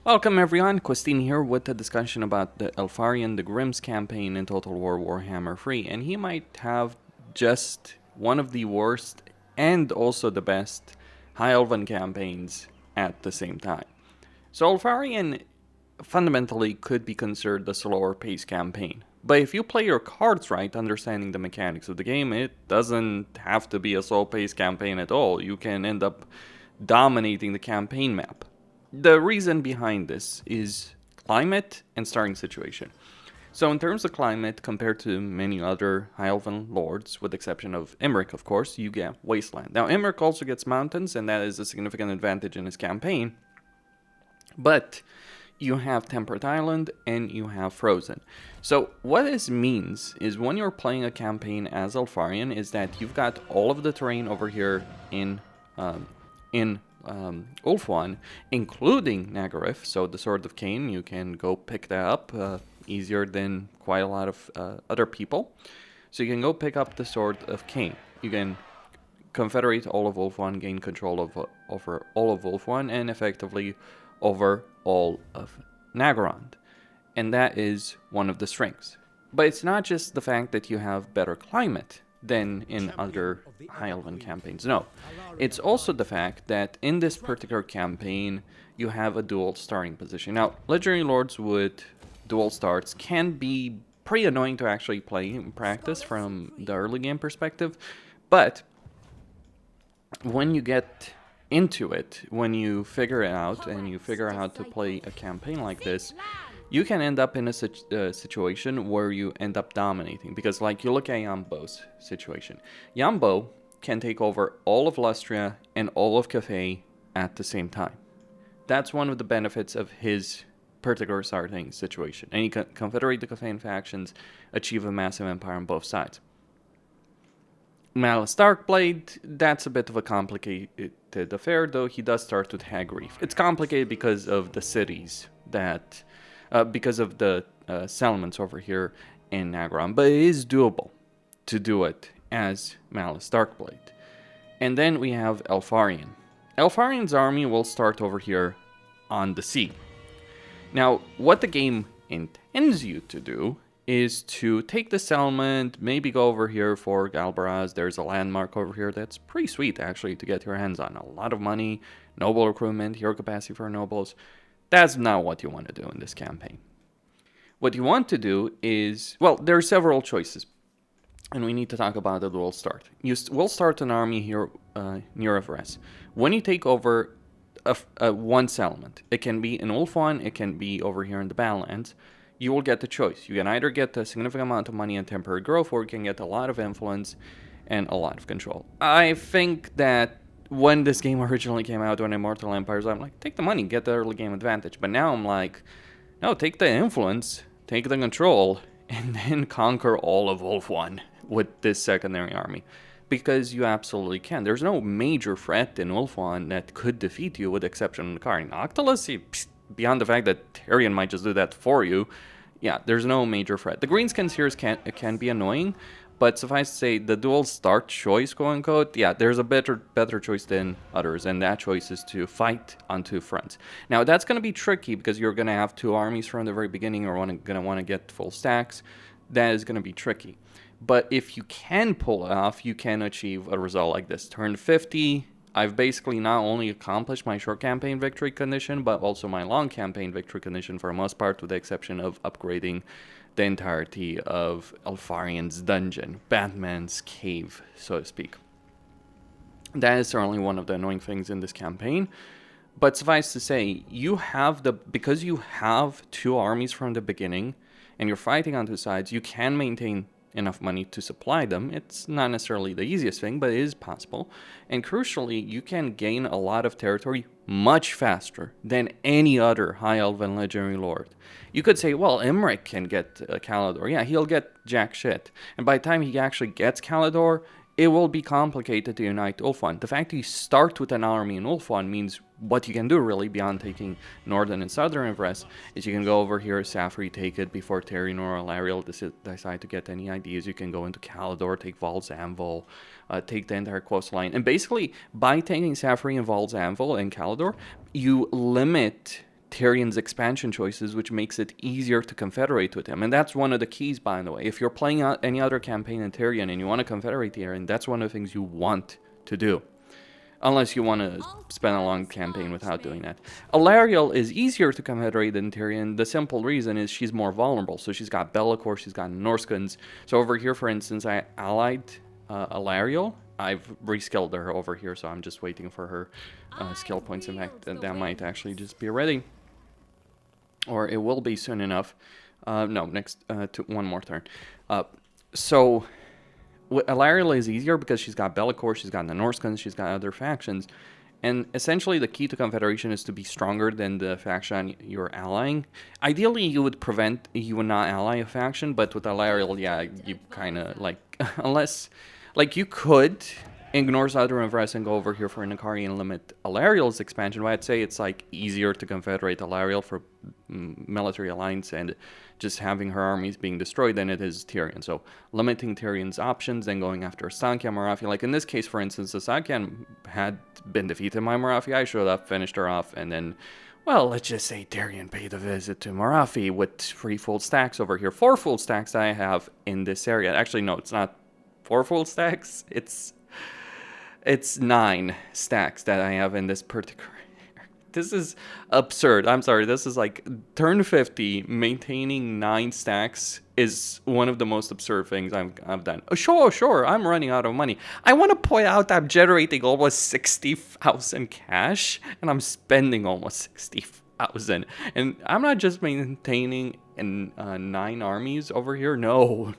Welcome everyone, Christine here with a discussion about the Eltharion the Grimm's campaign in Total War Warhammer 3, and he might have just one of the worst and also the best High Elven campaigns at the same time. So Eltharion fundamentally could be considered a slower paced campaign. But if you play your cards right, understanding the mechanics of the game, it doesn't have to be a slow paced campaign at all. You can end up dominating the campaign map. The reason behind this is climate and starting situation. So in terms of climate, compared to many other High Elven lords, with the exception of Imric, of course, you get Wasteland. Now, Imric also gets mountains, and that is a significant advantage in his campaign. But you have Temperate Island and you have Frozen. So what this means is when you're playing a campaign as Eltharion is that you've got all of the terrain over here in Ulthuan, including Nagaryth. So the Sword of Cain, you can go pick that up easier than quite a lot of other people. So you can go pick up the Sword of Cain. You can confederate all of Ulthuan, gain control over all of Ulthuan, and effectively over all of Nagaryth. And that is one of the strengths. But it's not just the fact that you have better climate than in other High Elven campaigns. No, it's also the fact that in this particular campaign, you have a dual starting position. Now, Legendary Lords with dual starts can be pretty annoying to actually play in practice from the early game perspective, but when you get into it, when you figure it out and you figure out how to play a campaign like this, you can end up in a situation where you end up dominating. Because like you look at Yambo's situation. Yambo can take over all of Lustria and all of Kebie at the same time. That's one of the benefits of his particular starting situation. And he can confederate the Kebian factions, achieve a massive empire on both sides. Malice Darkblade, that's a bit of a complicated affair, though he does start with Hag Reef. It's complicated because of the cities that, because of the settlements over here in Nagaryth, but it is doable to do it as Malice Darkblade. And then we have Eltharion. Eltharion's army will start over here on the sea. Now, what the game intends you to do is to take the settlement, maybe go over here for Galbaraz. There's a landmark over here that's pretty sweet, actually, to get your hands on. A lot of money, noble recruitment, hero capacity for nobles. That's not what you want to do in this campaign. What you want to do is, well, there are several choices, and we need to talk about the dual start. We'll start an army here near Everest. When you take over one settlement, it can be in Ulthuan, it can be over here in the Badlands, you will get the choice. You can either get a significant amount of money and temporary growth, or you can get a lot of influence and a lot of control. I think that when this game originally came out, when Immortal Empires, I'm like, take the money, get the early game advantage. But now I'm like, no, take the influence, take the control, and then conquer all of Ulthuan with this secondary army. Because you absolutely can. There's no major threat in Ulthuan that could defeat you, with the exception of the card. Noctilus, beyond the fact that Tyrion might just do that for you, yeah, there's no major threat. The Greenskins can be annoying, but suffice to say, the dual start choice, quote unquote, yeah, there's a better choice than others, and that choice is to fight on two fronts. Now, that's going to be tricky because you're going to have two armies from the very beginning, or going to want to get full stacks. That is going to be tricky. But if you can pull it off, you can achieve a result like this. Turn 50, I've basically not only accomplished my short campaign victory condition, but also my long campaign victory condition for the most part, with the exception of upgrading the entirety of Eltharion's dungeon, Batman's cave, so to speak. That is certainly one of the annoying things in this campaign. But suffice to say, because you have two armies from the beginning, and you're fighting on two sides, you can maintain enough money to supply them. It's not necessarily the easiest thing, but it is possible. And crucially, you can gain a lot of territory much faster than any other High Elven Legendary Lord. You could say, well, Imric can get Calador. Yeah, he'll get jack shit. And by the time he actually gets Calador, it will be complicated to unite Ulthuan. The fact that you start with an army in Ulthuan means what you can do, really, beyond taking northern and southern Everest, is you can go over here, Safri, take it before Tyrion or Alariel decide to get any ideas. You can go into Calador, take Val's Anvil, take the entire coastline. And basically, by taking Safri and Val's Anvil and Calador, you limit Tyrion's expansion choices, which makes it easier to confederate with him. And that's one of the keys, by the way. If you're playing any other campaign in Tyrion and you want to confederate Tyrion, that's one of the things you want to do. Unless you want to spend a long campaign without doing that. Alarielle is easier to confederate than Tyrion. The simple reason is she's more vulnerable. So she's got Be'lakor, she's got Norskins. So over here, for instance, I allied Alarielle. I've reskilled her over here, so I'm just waiting for her skill points. In fact, that might actually just be ready. Or it will be soon enough. No, next to one more turn. So Alarielle is easier because she's got Be'lakor, she's got the Norskins, she's got other factions. And essentially the key to Confederation is to be stronger than the faction you're allying. Ideally, you would not ally a faction, but with Alarielle, yeah, you kind of like, unless, like you could ignore Southern Vrest and go over here for Nakari and limit Alarielle's expansion, but I'd say it's like easier to confederate Alarielle for military alliance and just having her armies being destroyed than it is Tyrion. So limiting Tyrion's options and going after Stankia Morathi. Like in this case, for instance, the Stankia had been defeated by Morathi. I showed up, finished her off, and then, well, let's just say Tyrion paid a visit to Morathi with 3 full stacks over here. 4 full stacks that I have in this area. Actually, no, it's not 4 full stacks. It's 9 stacks that I have in this particular area. This is absurd. I'm sorry. This is like turn 50. Maintaining 9 stacks is one of the most absurd things I've done. Oh, sure. I'm running out of money. I want to point out I'm generating almost 60,000 cash, and I'm spending almost 60,000. And I'm not just maintaining 9 armies over here. No.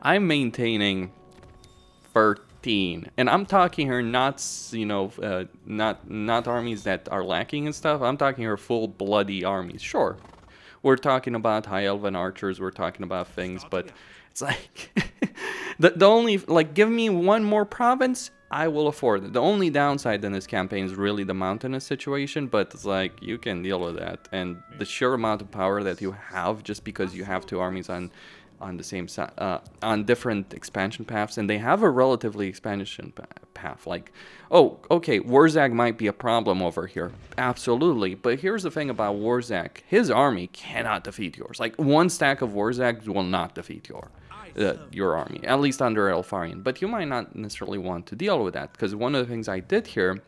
I'm maintaining 13. And I'm talking here not armies that are lacking and stuff. I'm talking here full bloody armies. Sure, we're talking about high elven archers, we're talking about things, but it's like the only, like, give me one more province, I will afford it. The only downside in this campaign is really the mountainous situation, but it's like you can deal with that, and the sheer amount of power that you have just because you have 2 armies on the same side, on different expansion paths, and they have a relatively expansion path. Like, oh, okay, Warzag might be a problem over here, absolutely. But here's the thing about Warzag: his army cannot defeat yours. Like 1 stack of Warzags will not defeat your army, at least under Eltharion. But you might not necessarily want to deal with that, because one of the things I did here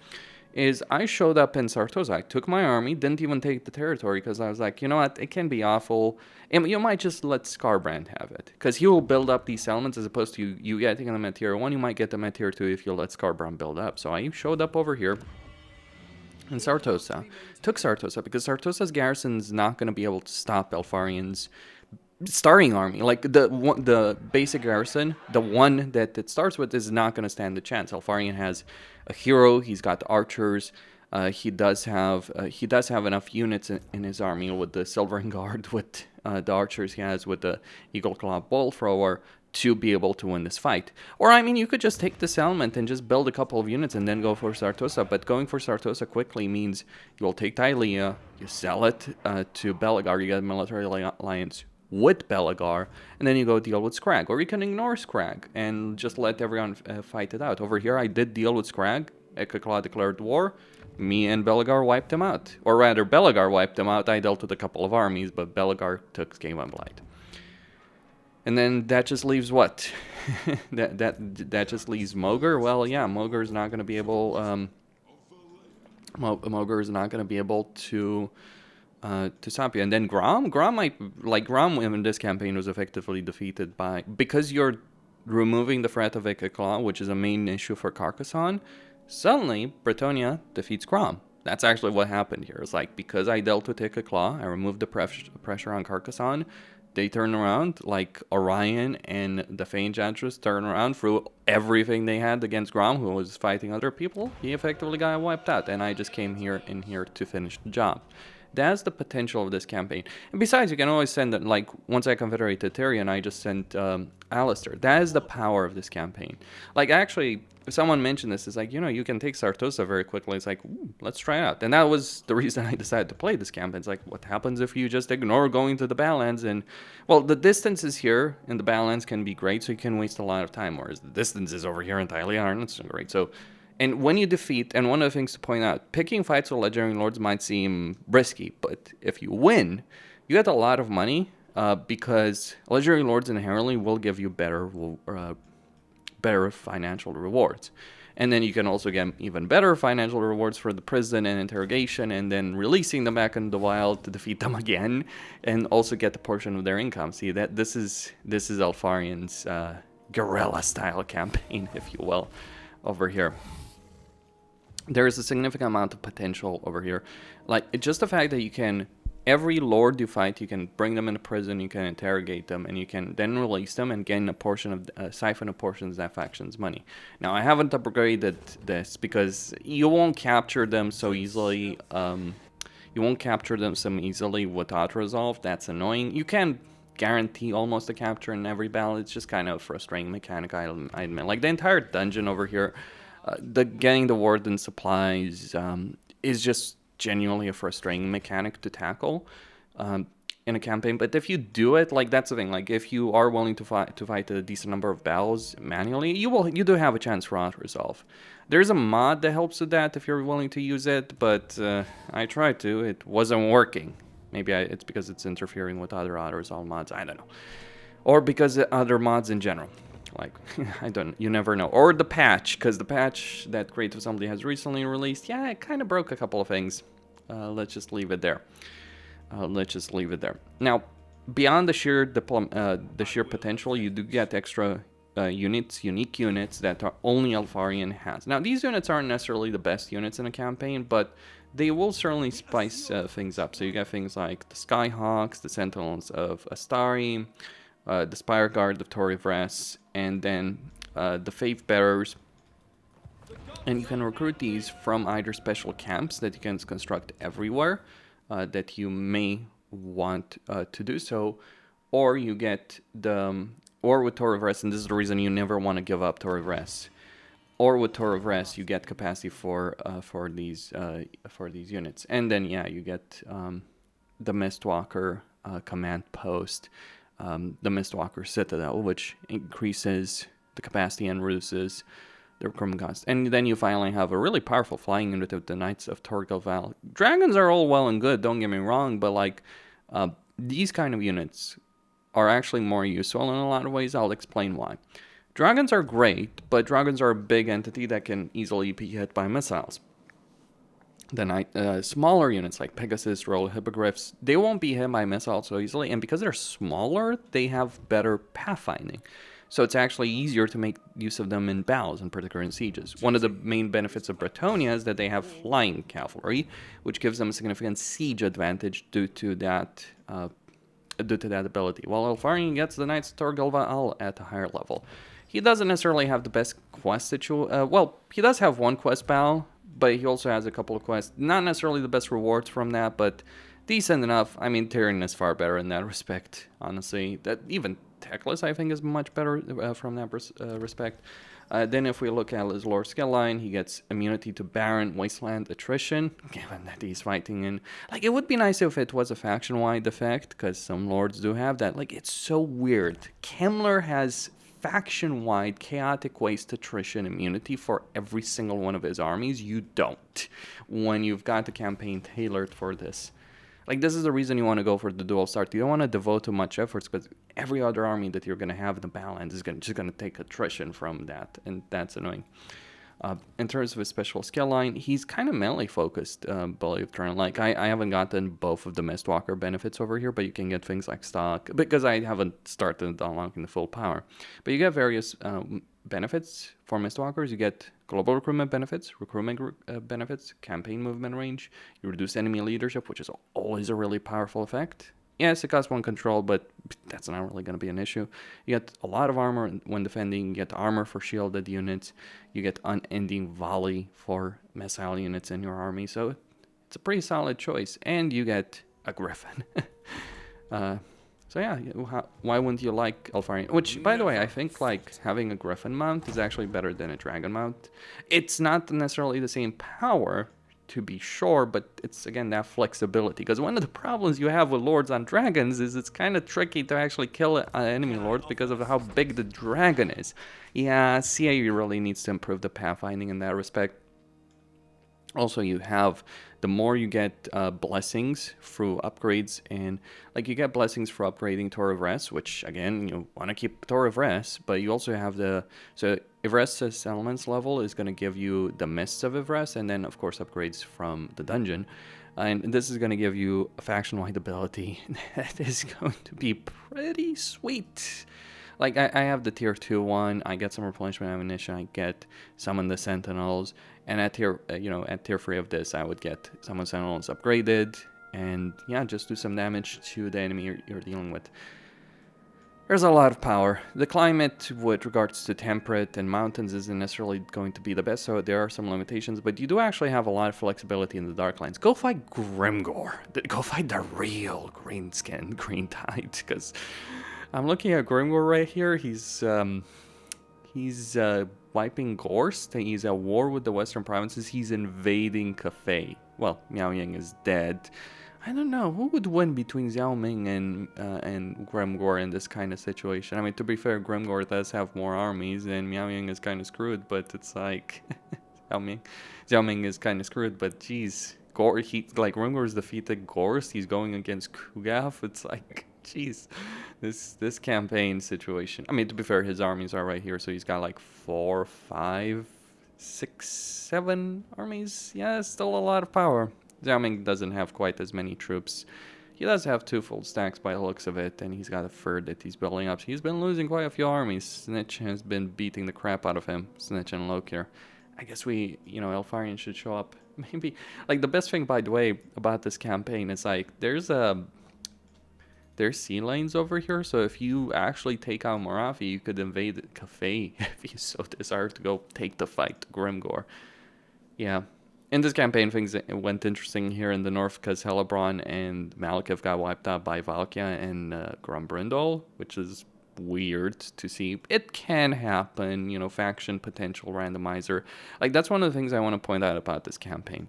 is I showed up in Sartosa. I took my army, didn't even take the territory, because I was like, you know what, it can be awful, and you might just let Scarbrand have it, because he will build up these settlements as opposed to you getting them at tier 1. You might get them at tier 2 if you let Scarbrand build up. So I showed up over here in Sartosa, took Sartosa, because Sartosa's garrison is not going to be able to stop Eltharion's starting army. Like the basic garrison, the one that it starts with, is not going to stand a chance. Eltharion has a hero, he's got the archers, he does have enough units in his army with the Silvering Guard, with the archers he has, with the Eagle Claw Ball Thrower, to be able to win this fight. Or, I mean, you could just take the settlement and just build a couple of units and then go for Sartosa. But going for Sartosa quickly means you'll take Tylea, you sell it to Belegar, you get a military alliance with Belegar, and then you go deal with Scrag. Or you can ignore Scrag and just let everyone fight it out. Over here, I did deal with Scrag. Ekakla declared war. Me and Belegar wiped him out. Or rather, Belegar wiped him out. I dealt with a couple of armies, but Belegar took Skaven Blight. And then that just leaves what? that just leaves Mogur. Well, yeah, Mogur's not going to be able. Mogur is not going to be able to stop you. And then Grom in this campaign was effectively defeated because you're removing the threat of Ekakla, which is a main issue for Carcassonne. Suddenly, Bretonnia defeats Grom. That's actually what happened here. It's like, because I dealt with Ekakla, I removed the pressure on Carcassonne. They turn around, like Orion and the Fey Enchantress turn around, through everything they had against Grom, who was fighting other people. He effectively got wiped out, and I just came here to finish the job. That's the potential of this campaign. And besides, you can always send, like, once I confederated Tyrion, I just sent Alistair. That is the power of this campaign. Like, actually, someone mentioned this. It's like, you can take Sartosa very quickly. It's like, let's try it out. And that was the reason I decided to play this campaign. It's like, what happens if you just ignore going to the Badlands? And, well, the distances here in the Badlands can be great, so you can waste a lot of time. Whereas the distances over here in Tylea aren't so great. So And when you defeat, and one of the things to point out, picking fights with legendary lords might seem risky, but if you win, you get a lot of money because legendary lords inherently will give you better financial rewards. And then you can also get even better financial rewards for the prison and interrogation, and then releasing them back in the wild to defeat them again, and also get a portion of their income. See, that this is Eltharion's guerrilla style campaign, if you will, over here. There is a significant amount of potential over here. Like, just the fact that you can, every lord you fight, you can bring them into prison, you can interrogate them, and you can then release them and gain a portion of, siphon a portion of that faction's money. Now, I haven't upgraded this because you won't capture them so easily. You won't capture them so easily with Autoresolve. That's annoying. You can guarantee almost a capture in every battle. It's just kind of a frustrating mechanic, I admit. Like, the entire dungeon over here, getting the warden supplies is just genuinely a frustrating mechanic to tackle in a campaign. But if you do it, like, that's the thing. Like, if you are willing to fight a decent number of battles manually, you do have a chance for Autoresolve. There's a mod that helps with that if you're willing to use it, but I tried to. It wasn't working. Maybe it's because it's interfering with other Autoresolve mods. I don't know. Or because other mods in general. Like, you never know. Or the patch, because the patch that Creative Assembly has recently released, yeah, it kind of broke a couple of things. Let's just leave it there. Now, beyond the sheer potential, you do get extra unique units that only Eltharion has. Now, these units aren't necessarily the best units in a campaign, but they will certainly spice things up. So you get things like the Skyhawks, the Sentinels of Astari, the Spire Guard of Torivres, and then the Faith Bearers. And you can recruit these from either special camps that you can construct everywhere that you may want to do so, or you get or with Torivres, and this is the reason you never want to give up Torivres, or with Torivres you get capacity for these units, and then yeah, you get the Mistwalker command post. The Mistwalker Citadel, which increases the capacity and reduces the recruitment cost. And then you finally have a really powerful flying unit of the Knights of Torgal. Dragons are all well and good, don't get me wrong, but like these kind of units are actually more useful in a lot of ways. I'll explain why. Dragons are great, but dragons are a big entity that can easily be hit by missiles. The smaller units like Pegasus, Royal Hippogriffs, they won't be hit by missiles so easily, and because they're smaller, they have better pathfinding. So it's actually easier to make use of them in battles, in particular in sieges. One of the main benefits of Bretonnia is that they have flying cavalry, which gives them a significant siege advantage due to that ability. While Eltharion gets the Knights of Torgal at a higher level. He doesn't necessarily have the best quest situation. Well, he does have one quest battle, but he also has a couple of quests. Not necessarily the best rewards from that, but decent enough. I mean, Tyrion is far better in that respect, honestly. That even Teclis, I think, is much better from that respect. Then if we look at his lore skill line, he gets immunity to Barren, Wasteland, Attrition, given that he's fighting in... Like, it would be nice if it was a faction-wide effect, because some lords do have that. Like, it's so weird. Kemmler has faction-wide chaotic waste attrition immunity for every single one of his armies. You don't, when you've got a campaign tailored for this. Like, this is the reason you want to go for the dual start. You don't want to devote too much efforts, because every other army that you're going to have in the Badlands is just going to take attrition from that, and that's annoying. In terms of his special skill line, he's kind of melee focused, believe it or not. Like, I haven't gotten both of the Mistwalker benefits over here, but you can get things like stock, because I haven't started unlocking the full power. But you get various benefits for Mistwalkers. You get global recruitment benefits, benefits, campaign movement range. You reduce enemy leadership, which is always a really powerful effect. Yes, it costs 1 control, but that's not really going to be an issue. You get a lot of armor when defending. You get armor for shielded units. You get unending volley for missile units in your army. So it's a pretty solid choice. And you get a griffin. So yeah, why wouldn't you like Eltharion? Which, by the way, I think like having a griffin mount is actually better than a dragon mount. It's not necessarily the same power, to be sure, but it's again that flexibility. Because one of the problems you have with Lords on Dragons is it's kind of tricky to actually kill enemy Lords because of how big the dragon is. Yeah, CAE really needs to improve the pathfinding in that respect. Also, you have, the more you get blessings through upgrades, and like you get blessings for upgrading Tower of Rest, which again, you want to keep Tower of Rest, but you also have the, so Everest's Elements level is going to give you the Mists of Everest, and then of course upgrades from the dungeon. And this is going to give you a faction-wide ability that is going to be pretty sweet. Like, I have the tier 2 one, I get some replenishment ammunition, I get Summon the Sentinels, and at tier, at tier 3 of this, I would get Summon Sentinels upgraded, and yeah, just do some damage to the enemy you're dealing with. There's a lot of power. The climate with regards to temperate and mountains isn't necessarily going to be the best, so there are some limitations, but you do actually have a lot of flexibility in the Darklands. Go fight Grimgor. Go fight the real green skin, green tide, because I'm looking at Grimgor right here. He's wiping Gorst. He's at war with the Western provinces. He's invading Cathay. Well, Miao Ying is dead. I don't know who would win between Xiao Ming and Grimgor in this kind of situation. I mean, to be fair, Grimgor does have more armies, and Miao Ying is kind of screwed. But it's like Xiao Ming is kind of screwed. But geez, Grimgor's defeated Gorst. He's going against Kugaf. It's like, jeez, this campaign situation. I mean, to be fair, his armies are right here, so he's got like 4, 5, 6, 7 armies. Yeah, it's still a lot of power. Xiao Ming doesn't have quite as many troops. He does have 2 full stacks by the looks of it, and he's got a third that he's building up. So he's been losing quite a few armies. Snitch has been beating the crap out of him. Snitch and Lokir. I guess Eltharion should show up. Maybe, like, the best thing, by the way, about this campaign is, like, there's sea lanes over here, so if you actually take out Morathi, you could invade Cathay if you so desire to go take the fight to Grimgor. Yeah. In this campaign, things went interesting here in the north because Hellebrand and Malekith got wiped out by Valkia and Grumbrindal, which is weird to see. It can happen, faction potential randomizer. Like, that's one of the things I want to point out about this campaign.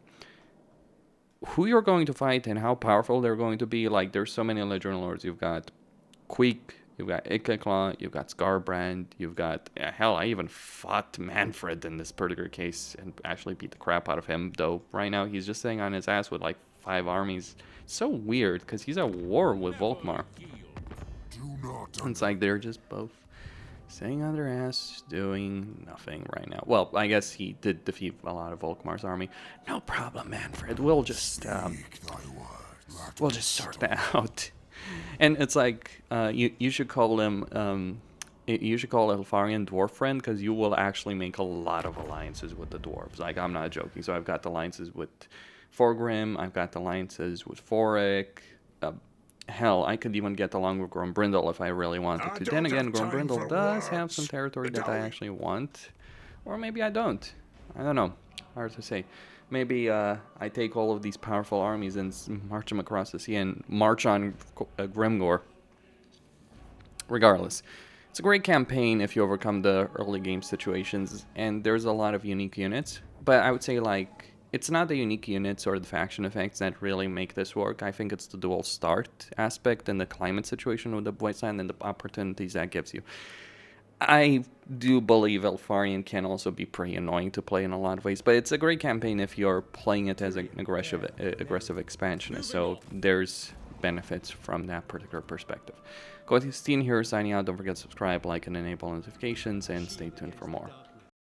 Who you're going to fight and how powerful they're going to be, like, there's so many Legion Lords. You've got Queek, you've got Ikekla, you've got Scarbrand, you've got, hell, I even fought Manfred in this particular case and actually beat the crap out of him, though right now he's just sitting on his ass with like 5 armies. It's so weird, because he's at war with Volkmar. It's like they're just both sitting on their ass, doing nothing right now. Well, I guess he did defeat a lot of Volkmar's army. No problem, Manfred. We'll just sort that out. And it's like, you should call him, you should call Eltharion Dwarf Friend, because you will actually make a lot of alliances with the dwarves. Like, I'm not joking. So I've got alliances with Thorgrim, I've got alliances with Thoric. Hell, I could even get along with Grumbrindal if I really wanted to. Then again, Grumbrindal does have some territory that I actually want. Or maybe I don't. I don't know. Hard to say. Maybe I take all of these powerful armies and march them across the sea and march on Grimgor. Regardless, it's a great campaign if you overcome the early game situations, and there's a lot of unique units. But I would say, like, it's not the unique units or the faction effects that really make this work. I think it's the dual start aspect and the climate situation with the Wasteland and the opportunities that gives you. I do believe Eltharion can also be pretty annoying to play in a lot of ways, but it's a great campaign if you're playing it as an aggressive expansionist, so there's benefits from that particular perspective. Go to Steam here, signing out. Don't forget to subscribe, like, and enable notifications, and stay tuned for more.